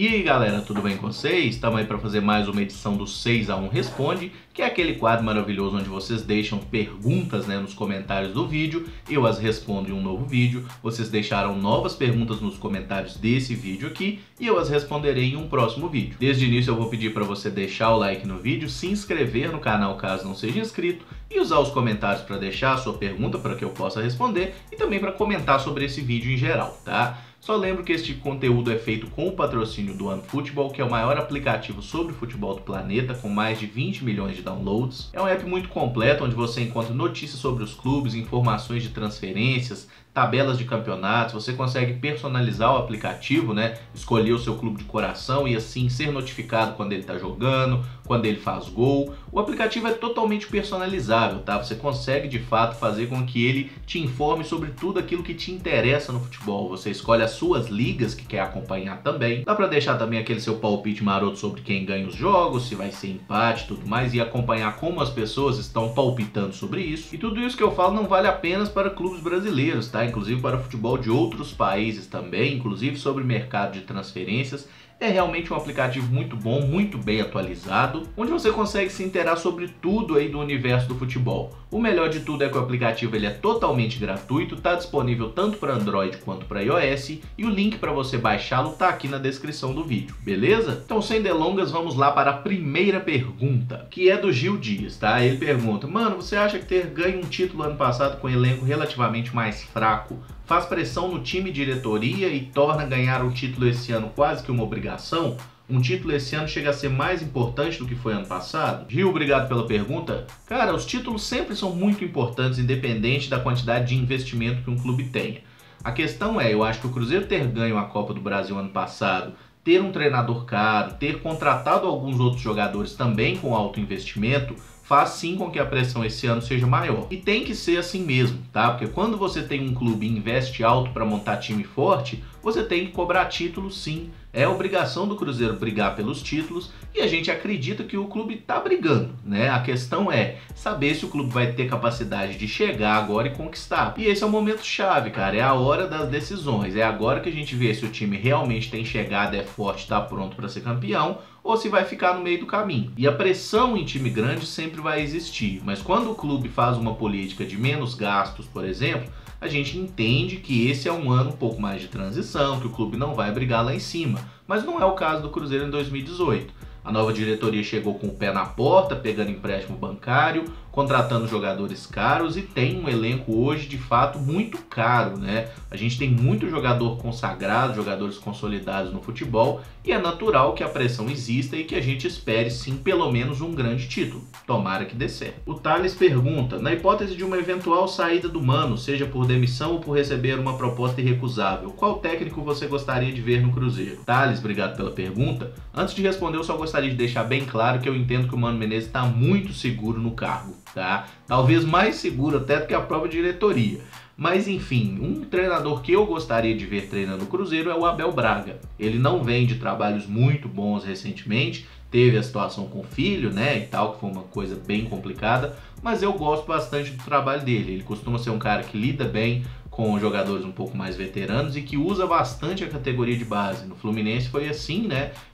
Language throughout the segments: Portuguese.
E aí galera, tudo bem com vocês? Estamos aí para fazer mais uma edição do 6 a 1 Responde, que é aquele quadro maravilhoso onde vocês deixam perguntas nos comentários do vídeo, eu as respondo em um novo vídeo, vocês deixaram novas perguntas nos comentários desse vídeo aqui e eu as responderei em um próximo vídeo. Desde o início eu vou pedir para você deixar o like no vídeo, se inscrever no canal caso não seja inscrito e usar os comentários para deixar a sua pergunta para que eu possa responder e também para comentar sobre esse vídeo em geral, tá? Só lembro que este conteúdo é feito com o patrocínio do OneFootball, que é o maior aplicativo sobre futebol do planeta, com mais de 20 milhões de downloads. É um app muito completo, onde você encontra notícias sobre os clubes, informações de transferências, tabelas de campeonatos, você consegue personalizar o aplicativo, escolher o seu clube de coração e assim ser notificado quando ele está jogando, quando ele faz gol. O aplicativo é totalmente personalizável, tá? Você consegue de fato fazer com que ele te informe sobre tudo aquilo que te interessa no futebol. Você escolhe as suas ligas que quer acompanhar também. Dá para deixar também aquele seu palpite maroto sobre quem ganha os jogos, se vai ser empate e tudo mais, e acompanhar como as pessoas estão palpitando sobre isso. E tudo isso que eu falo não vale apenas para clubes brasileiros, tá? Inclusive para futebol de outros países também, inclusive sobre mercado de transferências. É realmente um aplicativo muito bom, muito bem atualizado, onde você consegue se inteirar sobre tudo aí do universo do futebol. O melhor de tudo é que o aplicativo ele é totalmente gratuito, está disponível tanto para Android quanto para iOS e o link para você baixá-lo está aqui na descrição do vídeo, beleza? Então sem delongas, vamos lá para a primeira pergunta, que é do Gil Dias, tá? Ele pergunta: mano, você acha que ter ganho um título ano passado com um elenco relativamente mais fraco faz pressão no time e diretoria e torna ganhar o título esse ano quase que uma obrigação? Um título esse ano chega a ser mais importante do que foi ano passado? Gil, obrigado pela pergunta. Cara, os títulos sempre são muito importantes, independente da quantidade de investimento que um clube tenha. A questão é, eu acho que o Cruzeiro ter ganho a Copa do Brasil ano passado, ter um treinador caro, ter contratado alguns outros jogadores também com alto investimento, faz sim com que a pressão esse ano seja maior. E tem que ser assim mesmo, tá? Porque quando você tem um clube e investe alto para montar time forte, você tem que cobrar títulos sim. É obrigação do Cruzeiro brigar pelos títulos e a gente acredita que o clube está brigando, né? A questão é saber se o clube vai ter capacidade de chegar agora e conquistar. E esse é o momento chave, cara. É a hora das decisões. É agora que a gente vê se o time realmente tem chegada, é forte, está pronto para ser campeão ou se vai ficar no meio do caminho. E a pressão em time grande sempre vai existir, mas quando o clube faz uma política de menos gastos, por exemplo, a gente entende que esse é um ano um pouco mais de transição, que o clube não vai brigar lá em cima. Mas não é o caso do Cruzeiro em 2018. A nova diretoria chegou com o pé na porta, pegando empréstimo bancário, contratando jogadores caros e tem um elenco hoje de fato muito caro, né? A gente tem muito jogador consagrado, jogadores consolidados no futebol e é natural que a pressão exista e que a gente espere sim pelo menos um grande título. Tomara que dê certo. O Thales pergunta: na hipótese de uma eventual saída do Mano, seja por demissão ou por receber uma proposta irrecusável, qual técnico você gostaria de ver no Cruzeiro? Thales, obrigado pela pergunta. Antes de responder, eu só gostaria de deixar bem claro que eu entendo que o Mano Menezes está muito seguro no cargo, tá? Talvez mais seguro até do que a própria diretoria. Mas enfim, um treinador que eu gostaria de ver treinando o Cruzeiro é o Abel Braga. Ele não vem de trabalhos muito bons recentemente, teve a situação com o filho, e tal, que foi uma coisa bem complicada, mas eu gosto bastante do trabalho dele. Ele costuma ser um cara que lida bem com jogadores um pouco mais veteranos e que usa bastante a categoria de base. No Fluminense foi assim,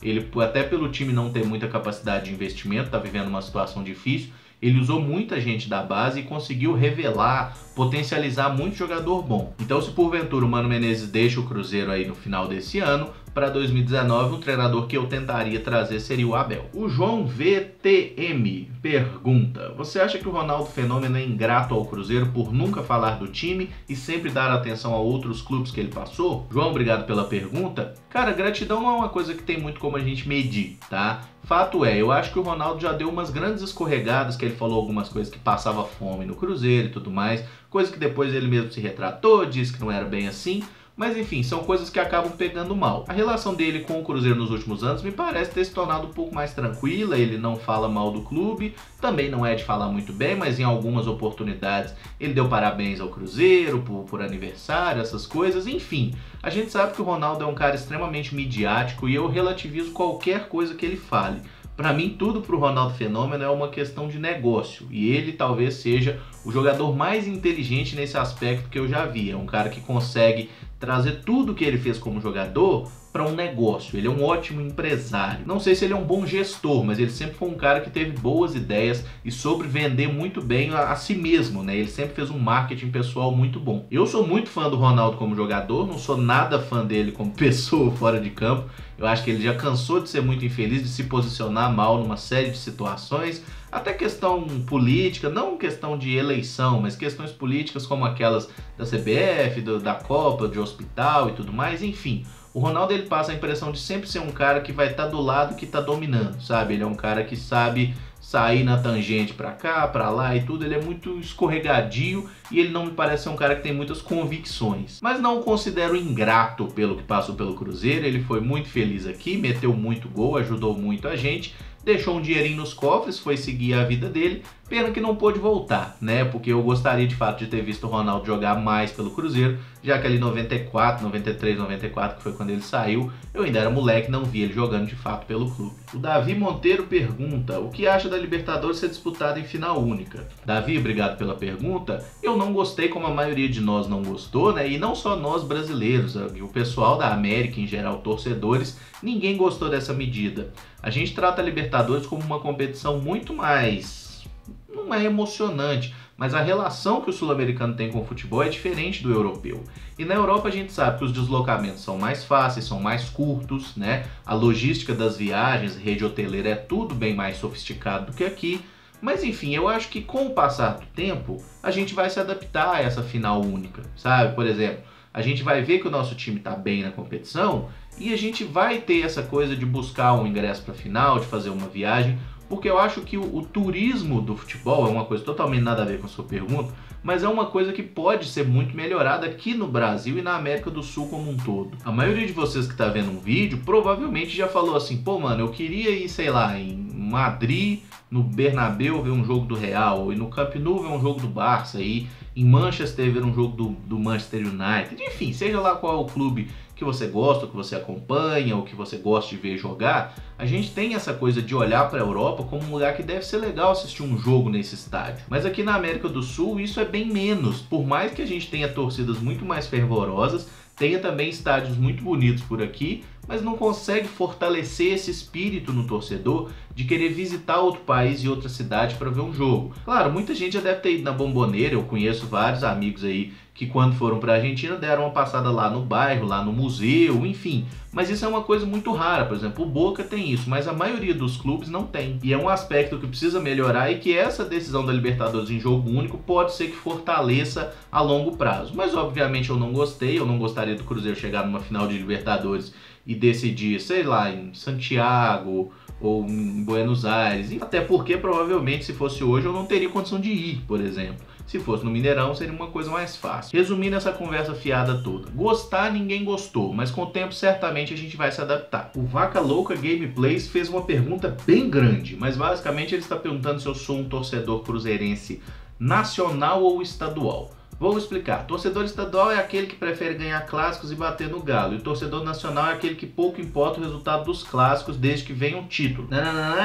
Ele, até pelo time não ter muita capacidade de investimento, tá vivendo uma situação difícil, ele usou muita gente da base e conseguiu revelar, potencializar muito jogador bom. Então, se porventura o Mano Menezes deixa o Cruzeiro aí no final desse ano, para 2019, um treinador que eu tentaria trazer seria o Abel. O João VTM pergunta: você acha que o Ronaldo Fenômeno é ingrato ao Cruzeiro por nunca falar do time e sempre dar atenção a outros clubes que ele passou? João, obrigado pela pergunta. Cara, gratidão não é uma coisa que tem muito como a gente medir, tá? Fato é, eu acho que o Ronaldo já deu umas grandes escorregadas, que ele falou algumas coisas que passava fome no Cruzeiro e tudo mais, coisa que depois ele mesmo se retratou, disse que não era bem assim. Mas enfim, são coisas que acabam pegando mal. A relação dele com o Cruzeiro nos últimos anos me parece ter se tornado um pouco mais tranquila, ele não fala mal do clube, também não é de falar muito bem, mas em algumas oportunidades ele deu parabéns ao Cruzeiro por aniversário, essas coisas, enfim. A gente sabe que o Ronaldo é um cara extremamente midiático e eu relativizo qualquer coisa que ele fale. Para mim, tudo para o Ronaldo Fenômeno é uma questão de negócio. E ele talvez seja o jogador mais inteligente nesse aspecto que eu já vi. É um cara que consegue trazer tudo que ele fez como jogador para um negócio. Ele é um ótimo empresário. Não sei se ele é um bom gestor, mas ele sempre foi um cara que teve boas ideias e soube vender muito bem a si mesmo, né? Ele sempre fez um marketing pessoal muito bom. Eu sou muito fã do Ronaldo como jogador, não sou nada fã dele como pessoa fora de campo. Eu acho que ele já cansou de ser muito infeliz, de se posicionar mal numa série de situações, até questão política, não questão de eleição, mas questões políticas como aquelas da CBF, da Copa, de hospital e tudo mais, enfim. O Ronaldo, ele passa a impressão de sempre ser um cara que vai estar do lado que está dominando, sabe? Ele é um cara que sabe sair na tangente pra cá, pra lá e tudo. Ele é muito escorregadio e ele não me parece ser um cara que tem muitas convicções. Mas não o considero ingrato pelo que passou pelo Cruzeiro. Ele foi muito feliz aqui, meteu muito gol, ajudou muito a gente, deixou um dinheirinho nos cofres, foi seguir a vida dele. Pena que não pôde voltar, né? Porque eu gostaria de fato de ter visto o Ronaldo jogar mais pelo Cruzeiro, já que ali 94, 93, 94, que foi quando ele saiu, eu ainda era moleque, não vi ele jogando de fato pelo clube. O Davi Monteiro pergunta: o que acha da Libertadores ser disputada em final única? Davi, obrigado pela pergunta. Eu não gostei, como a maioria de nós não gostou, né? E não só nós brasileiros, o pessoal da América em geral, torcedores, ninguém gostou dessa medida. A gente trata a Libertadores como uma competição muito mais... não é emocionante, mas a relação que o sul-americano tem com o futebol é diferente do europeu. E na Europa a gente sabe que os deslocamentos são mais fáceis, são mais curtos, né? A logística das viagens, rede hoteleira, é tudo bem mais sofisticado do que aqui. Mas enfim, eu acho que com o passar do tempo, a gente vai se adaptar a essa final única, sabe? Por exemplo, a gente vai ver que o nosso time está bem na competição e a gente vai ter essa coisa de buscar um ingresso para a final, de fazer uma viagem, porque eu acho que o turismo do futebol é uma coisa totalmente nada a ver com a sua pergunta, mas é uma coisa que pode ser muito melhorada aqui no Brasil e na América do Sul como um todo. A maioria de vocês que está vendo um vídeo provavelmente já falou assim: pô, mano, eu queria ir, sei lá, em Madrid, no Bernabéu ver um jogo do Real, e no Camp Nou ver um jogo do Barça, e em Manchester ver um jogo do Manchester United, enfim, seja lá qual é o clube que você gosta, que você acompanha, ou que você gosta de ver jogar. A gente tem essa coisa de olhar para a Europa como um lugar que deve ser legal assistir um jogo nesse estádio. Mas aqui na América do Sul isso é bem menos. Por mais que a gente tenha torcidas muito mais fervorosas, tenha também estádios muito bonitos por aqui, mas não consegue fortalecer esse espírito no torcedor de querer visitar outro país e outra cidade para ver um jogo. Claro, muita gente já deve ter ido na Bombonera, eu conheço vários amigos aí que quando foram para a Argentina deram uma passada lá no bairro, lá no museu, enfim. Mas isso é uma coisa muito rara. Por exemplo, o Boca tem isso, mas a maioria dos clubes não tem. E é um aspecto que precisa melhorar e que essa decisão da Libertadores em jogo único pode ser que fortaleça a longo prazo. Mas obviamente eu não gostei, eu não gostaria do Cruzeiro chegar numa final de Libertadores e decidir, sei lá, em Santiago ou em Buenos Aires. Até porque provavelmente se fosse hoje eu não teria condição de ir, por exemplo. Se fosse no Mineirão, seria uma coisa mais fácil. Resumindo essa conversa fiada toda, gostar ninguém gostou, mas com o tempo certamente a gente vai se adaptar. O Vaca Louca Gameplays fez uma pergunta bem grande, mas basicamente ele está perguntando se eu sou um torcedor cruzeirense nacional ou estadual. Vou explicar. Torcedor estadual é aquele que prefere ganhar clássicos e bater no galo. E o torcedor nacional é aquele que pouco importa o resultado dos clássicos desde que venha um título.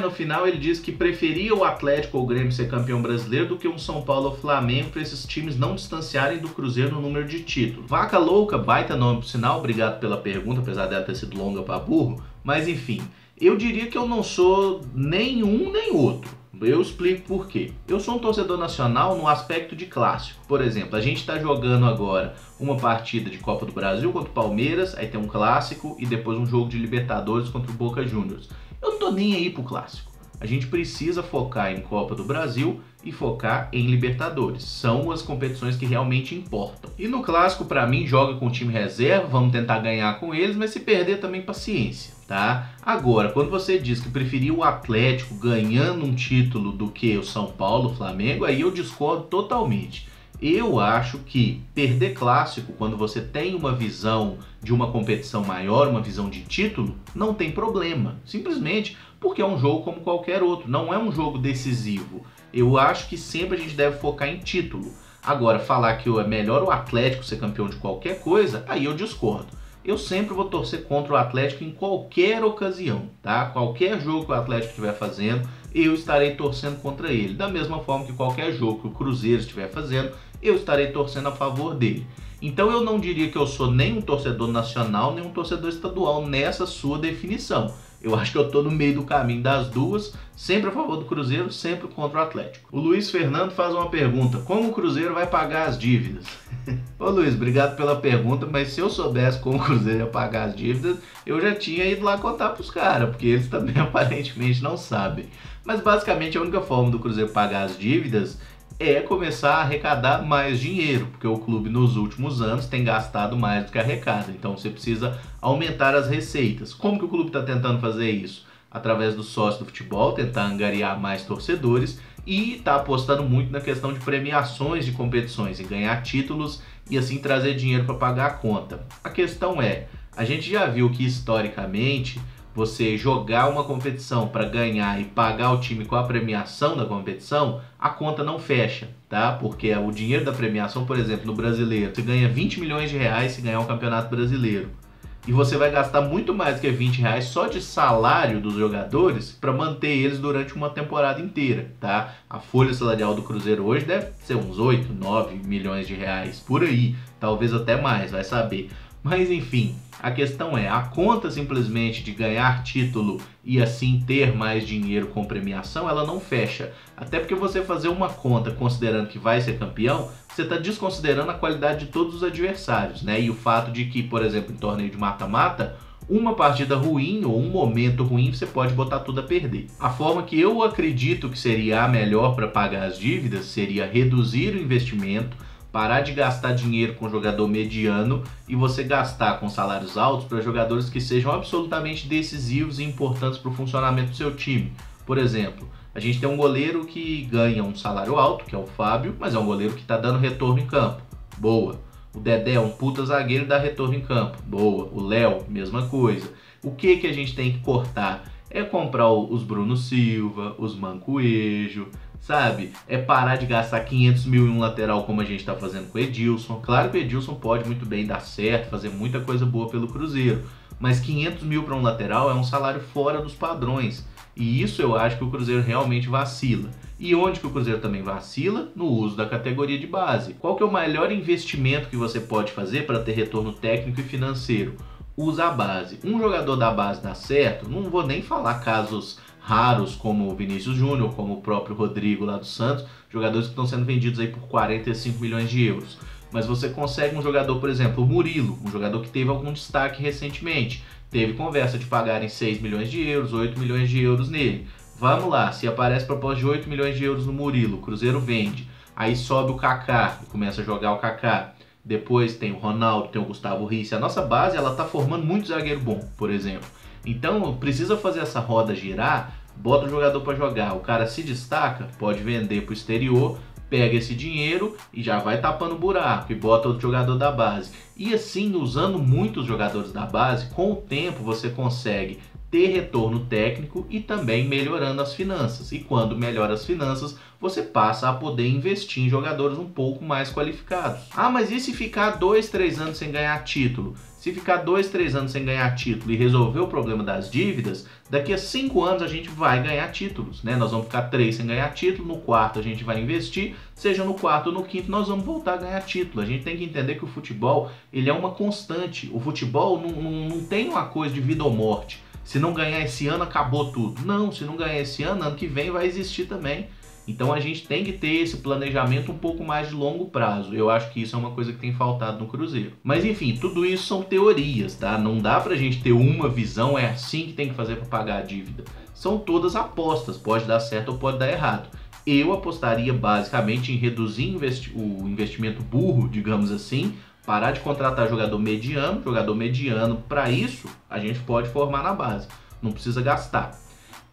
No final ele diz que preferia o Atlético ou o Grêmio ser campeão brasileiro do que um São Paulo ou Flamengo, para esses times não distanciarem do Cruzeiro no número de títulos. Vaca Louca, baita nome pro sinal, obrigado pela pergunta, apesar dela ter sido longa pra burro. Mas enfim, eu diria que eu não sou nem um nem outro. Eu explico por quê. Eu sou um torcedor nacional no aspecto de clássico. Por exemplo, a gente está jogando agora uma partida de Copa do Brasil contra o Palmeiras, aí tem um clássico e depois um jogo de Libertadores contra o Boca Juniors. Eu não tô nem aí pro clássico. A gente precisa focar em Copa do Brasil e focar em Libertadores. São as competições que realmente importam. E no clássico, para mim, joga com o time reserva, vamos tentar ganhar com eles, mas se perder também paciência, tá? Agora, quando você diz que preferia o Atlético ganhando um título do que o São Paulo, o Flamengo, aí eu discordo totalmente. Eu acho que perder clássico, quando você tem uma visão de uma competição maior, uma visão de título, não tem problema. Simplesmente porque é um jogo como qualquer outro, não é um jogo decisivo. Eu acho que sempre a gente deve focar em título. Agora, falar que é melhor o Atlético ser campeão de qualquer coisa, aí eu discordo. Eu sempre vou torcer contra o Atlético em qualquer ocasião, tá? Qualquer jogo que o Atlético estiver fazendo, eu estarei torcendo contra ele. Da mesma forma que qualquer jogo que o Cruzeiro estiver fazendo, eu estarei torcendo a favor dele. Então eu não diria que eu sou nem um torcedor nacional, nem um torcedor estadual nessa sua definição. Eu acho que eu estou no meio do caminho das duas, sempre a favor do Cruzeiro, sempre contra o Atlético. O Luiz Fernando faz uma pergunta: como o Cruzeiro vai pagar as dívidas? Ô Luiz, obrigado pela pergunta, mas se eu soubesse como o Cruzeiro ia pagar as dívidas, eu já tinha ido lá contar pros caras, porque eles também aparentemente não sabem. Mas basicamente a única forma do Cruzeiro pagar as dívidas é começar a arrecadar mais dinheiro, porque o clube nos últimos anos tem gastado mais do que arrecada, então você precisa aumentar as receitas. Como que o clube está tentando fazer isso? Através do sócio do futebol, tentar angariar mais torcedores e está apostando muito na questão de premiações de competições, em ganhar títulos e assim trazer dinheiro para pagar a conta. A questão é, a gente já viu que historicamente você jogar uma competição para ganhar e pagar o time com a premiação da competição, a conta não fecha, tá? Porque o dinheiro da premiação, por exemplo, no brasileiro, você ganha 20 milhões de reais se ganhar um campeonato brasileiro. E você vai gastar muito mais do que 20 reais só de salário dos jogadores para manter eles durante uma temporada inteira, tá? A folha salarial do Cruzeiro hoje deve ser uns 8, 9 milhões de reais, por aí, talvez até mais, vai saber. Mas enfim, a questão é, a conta simplesmente de ganhar título e assim ter mais dinheiro com premiação, ela não fecha. Até porque você fazer uma conta considerando que vai ser campeão, você está desconsiderando a qualidade de todos os adversários, né? E o fato de que, por exemplo, em torneio de mata-mata, uma partida ruim ou um momento ruim você pode botar tudo a perder. A forma que eu acredito que seria a melhor para pagar as dívidas seria reduzir o investimento, parar de gastar dinheiro com jogador mediano e você gastar com salários altos para jogadores que sejam absolutamente decisivos e importantes para o funcionamento do seu time. Por exemplo, a gente tem um goleiro que ganha um salário alto, que é o Fábio, mas é um goleiro que está dando retorno em campo. Boa. O Dedé é um puta zagueiro e dá retorno em campo. Boa. O Léo, mesma coisa. O que a gente tem que cortar? É comprar os Bruno Silva, os Mancoejo, sabe? É parar de gastar 500 mil em um lateral como a gente está fazendo com o Edilson. Claro que o Edilson pode muito bem dar certo, fazer muita coisa boa pelo Cruzeiro, mas 500 mil para um lateral é um salário fora dos padrões. E isso eu acho que o Cruzeiro realmente vacila. E onde que o Cruzeiro também vacila? No uso da categoria de base. Qual que é o melhor investimento que você pode fazer para ter retorno técnico e financeiro? Usa a base. Um jogador da base dá certo, não vou nem falar casos raros como o Vinícius Júnior, como o próprio Rodrigo lá do Santos, jogadores que estão sendo vendidos aí por 45 milhões de euros. Mas você consegue um jogador, por exemplo, o Murilo, um jogador que teve algum destaque recentemente. Teve conversa de pagarem 6 milhões de euros, 8 milhões de euros nele. Vamos lá, se aparece proposta de 8 milhões de euros no Murilo, o Cruzeiro vende. Aí sobe o Kaká e começa a jogar o Kaká. Depois tem o Ronaldo, tem o Gustavo Ricci. A nossa base, ela tá formando muito zagueiro bom, por exemplo. Então, precisa fazer essa roda girar, bota o jogador para jogar. O cara se destaca, pode vender pro exterior, pega esse dinheiro e já vai tapando o buraco e bota outro jogador da base. E assim, usando muitos jogadores da base, com o tempo você consegue ter retorno técnico e também melhorando as finanças. E quando melhora as finanças, você passa a poder investir em jogadores um pouco mais qualificados. Ah, mas e se ficar 2, 3 anos sem ganhar título? Se ficar 2, 3 anos sem ganhar título e resolver o problema das dívidas, daqui a 5 anos a gente vai ganhar títulos, né? Nós vamos ficar 3 sem ganhar título, no quarto a gente vai investir, seja no quarto ou no quinto nós vamos voltar a ganhar título. A gente tem que entender que o futebol, ele é uma constante. O futebol não tem uma coisa de vida ou morte. Se não ganhar esse ano, acabou tudo. Não, se não ganhar esse ano que vem vai existir também. Então a gente tem que ter esse planejamento um pouco mais de longo prazo. Eu acho que isso é uma coisa que tem faltado no Cruzeiro. Mas enfim, tudo isso são teorias, tá? Não dá pra gente ter uma visão, é assim que tem que fazer para pagar a dívida. São todas apostas, pode dar certo ou pode dar errado. Eu apostaria basicamente em reduzir o investimento burro, digamos assim, parar de contratar jogador mediano, para isso a gente pode formar na base, não precisa gastar.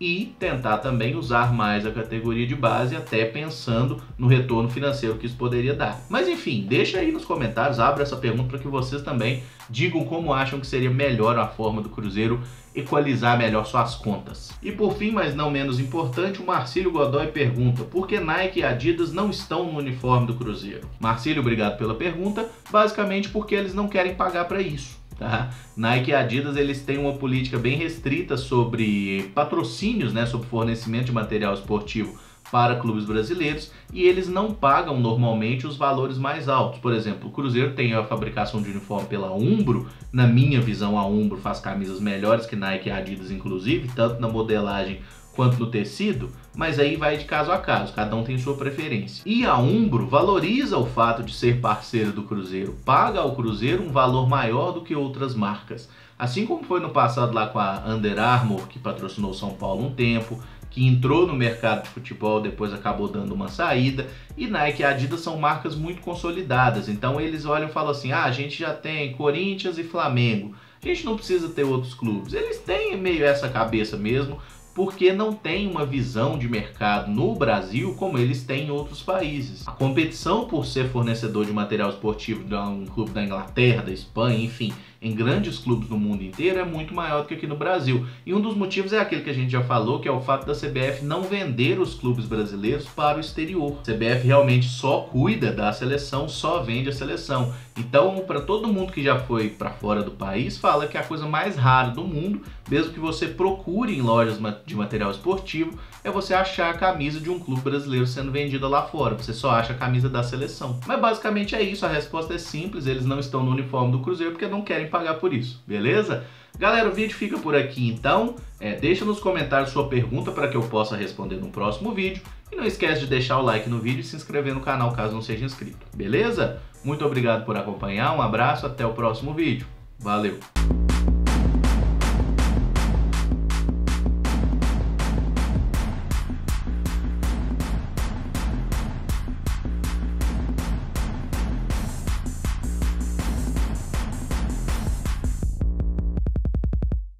E tentar também usar mais a categoria de base, até pensando no retorno financeiro que isso poderia dar. Mas enfim, deixa aí nos comentários, abra essa pergunta para que vocês também digam como acham que seria melhor a forma do Cruzeiro equalizar melhor suas contas. E por fim, mas não menos importante, o Marcílio Godoy pergunta: por que Nike e Adidas não estão no uniforme do Cruzeiro? Marcílio, obrigado pela pergunta. Basicamente porque eles não querem pagar para isso. Tá? Nike e Adidas, eles têm uma política bem restrita sobre patrocínios, né, sobre fornecimento de material esportivo para clubes brasileiros e eles não pagam normalmente os valores mais altos. Por exemplo, o Cruzeiro tem a fabricação de uniforme pela Umbro. Na minha visão, a Umbro faz camisas melhores que Nike e Adidas, inclusive, tanto na modelagem quanto no tecido, mas aí vai de caso a caso, cada um tem sua preferência. E a Umbro valoriza o fato de ser parceira do Cruzeiro, paga ao Cruzeiro um valor maior do que outras marcas. Assim como foi no passado lá com a Under Armour, que patrocinou São Paulo um tempo, que entrou no mercado de futebol, depois acabou dando uma saída, e Nike e Adidas são marcas muito consolidadas, então eles olham e falam assim, a gente já tem Corinthians e Flamengo, a gente não precisa ter outros clubes. Eles têm meio essa cabeça mesmo, porque não tem uma visão de mercado no Brasil como eles têm em outros países. A competição por ser fornecedor de material esportivo de um clube da Inglaterra, da Espanha, enfim, em grandes clubes no mundo inteiro é muito maior do que aqui no Brasil. E um dos motivos é aquele que a gente já falou, que é o fato da CBF não vender os clubes brasileiros para o exterior. A CBF realmente só cuida da seleção, só vende a seleção. Então, para todo mundo que já foi para fora do país, fala que é a coisa mais rara do mundo, mesmo que você procure em lojas de material esportivo, é você achar a camisa de um clube brasileiro sendo vendida lá fora. Você só acha a camisa da seleção. Mas basicamente é isso, a resposta é simples, eles não estão no uniforme do Cruzeiro porque não querem pagar por isso, beleza? Galera, o vídeo fica por aqui então, deixa nos comentários sua pergunta para que eu possa responder no próximo vídeo e não esquece de deixar o like no vídeo e se inscrever no canal caso não seja inscrito, beleza? Muito obrigado por acompanhar, um abraço, até o próximo vídeo, valeu!